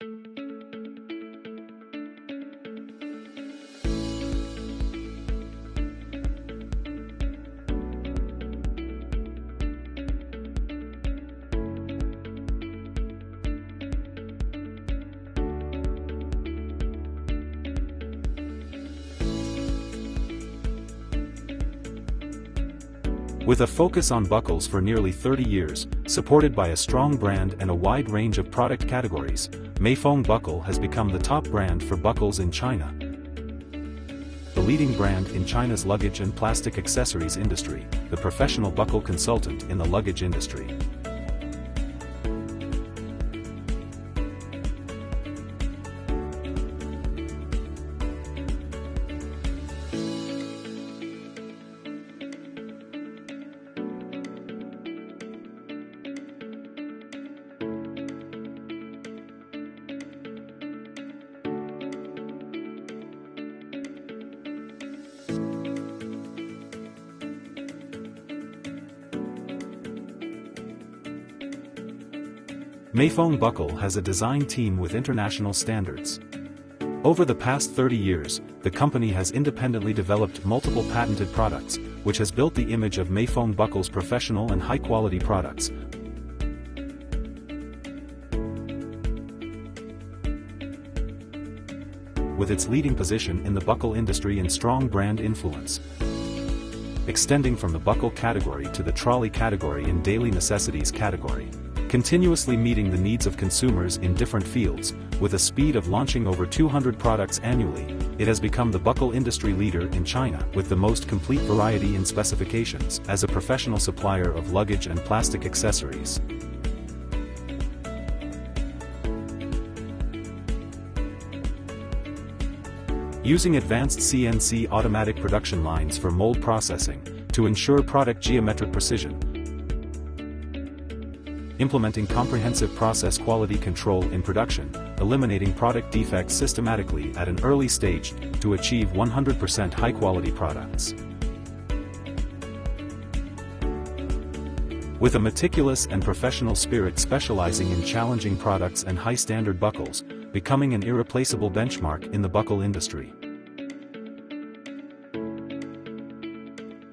With a focus on buckles for nearly 30 years, supported by a strong brand and a wide range of product categories, Meifeng Buckle has become the top brand for buckles in China. The leading brand in China's luggage and plastic accessories industry, the professional buckle consultant in the luggage industry. Meifeng Buckle has a design team with international standards. Over the past 30 years, the company has independently developed multiple patented products, which has built the image of Meifeng Buckle's professional and high-quality products. With its leading position in the buckle industry and strong brand influence, extending from the buckle category to the trolley category and daily necessities category, continuously meeting the needs of consumers in different fields, with a speed of launching over 200 products annually, it has become the buckle industry leader in China with the most complete variety in specifications as a professional supplier of luggage and plastic accessories. Using advanced CNC automatic production lines for mold processing, to ensure product geometric precision, implementing comprehensive process quality control in production, eliminating product defects systematically at an early stage to achieve 100% high-quality products. With a meticulous and professional spirit specializing in challenging products and high-standard buckles, becoming an irreplaceable benchmark in the buckle industry.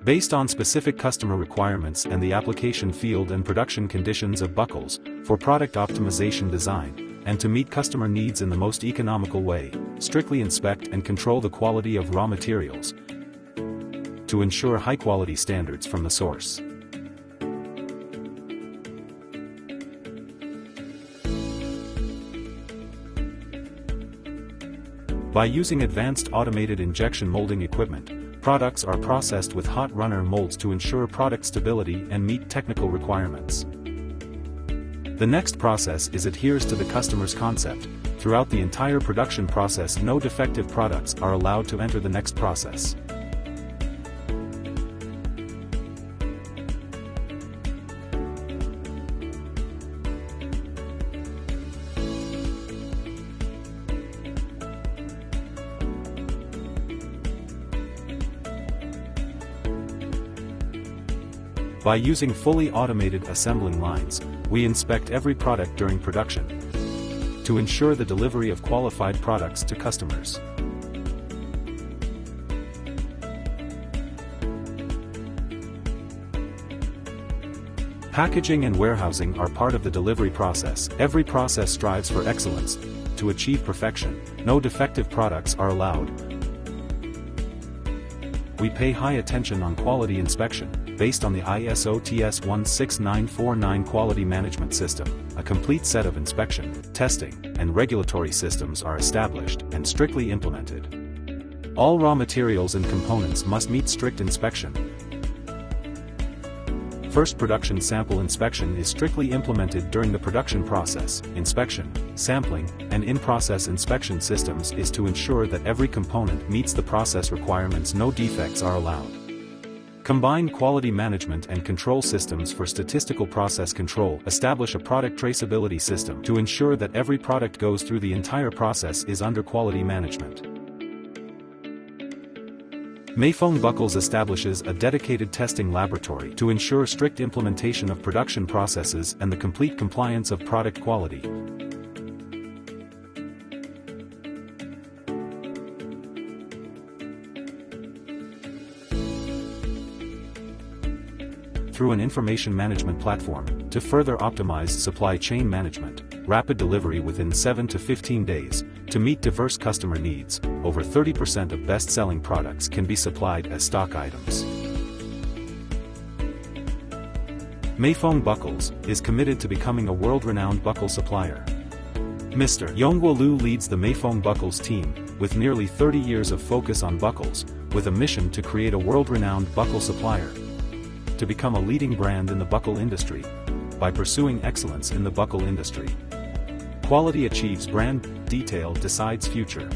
Based on specific customer requirements and the application field and production conditions of buckles, for product optimization design, and to meet customer needs in the most economical way, strictly inspect and control the quality of raw materials, to ensure high-quality standards from the source. By using advanced automated injection molding equipment, products are processed with hot runner molds to ensure product stability and meet technical requirements. The next process is adheres to the customer's concept. Throughout the entire production process, no defective products are allowed to enter the next process. By using fully automated assembling lines, we inspect every product during production to ensure the delivery of qualified products to customers. Packaging and warehousing are part of the delivery process. Every process strives for excellence. To achieve perfection, no defective products are allowed. We pay high attention on quality inspection. Based on the ISO TS 16949 quality management system, a complete set of inspection, testing, and regulatory systems are established and strictly implemented. All raw materials and components must meet strict inspection. First production sample inspection is strictly implemented during the production process. Inspection, sampling, and in-process inspection systems is to ensure that every component meets the process requirements. No defects are allowed. Combine quality management and control systems for statistical process control. Establish a product traceability system to ensure that every product goes through the entire process is under quality management. Meifeng Buckles establishes a dedicated testing laboratory to ensure strict implementation of production processes and the complete compliance of product quality. through an information management platform, to further optimize supply chain management, rapid delivery within 7 to 15 days, to meet diverse customer needs. Over 30% of best-selling products can be supplied as stock items. Meifeng Buckles is committed to becoming a world-renowned buckle supplier. Mr. Yongguo Lu leads the Meifeng Buckles team, with nearly 30 years of focus on buckles, with a mission to create a world-renowned buckle supplier. To become a leading brand in the buckle industry, by pursuing excellence in the buckle industry. Quality achieves brand, detail decides future.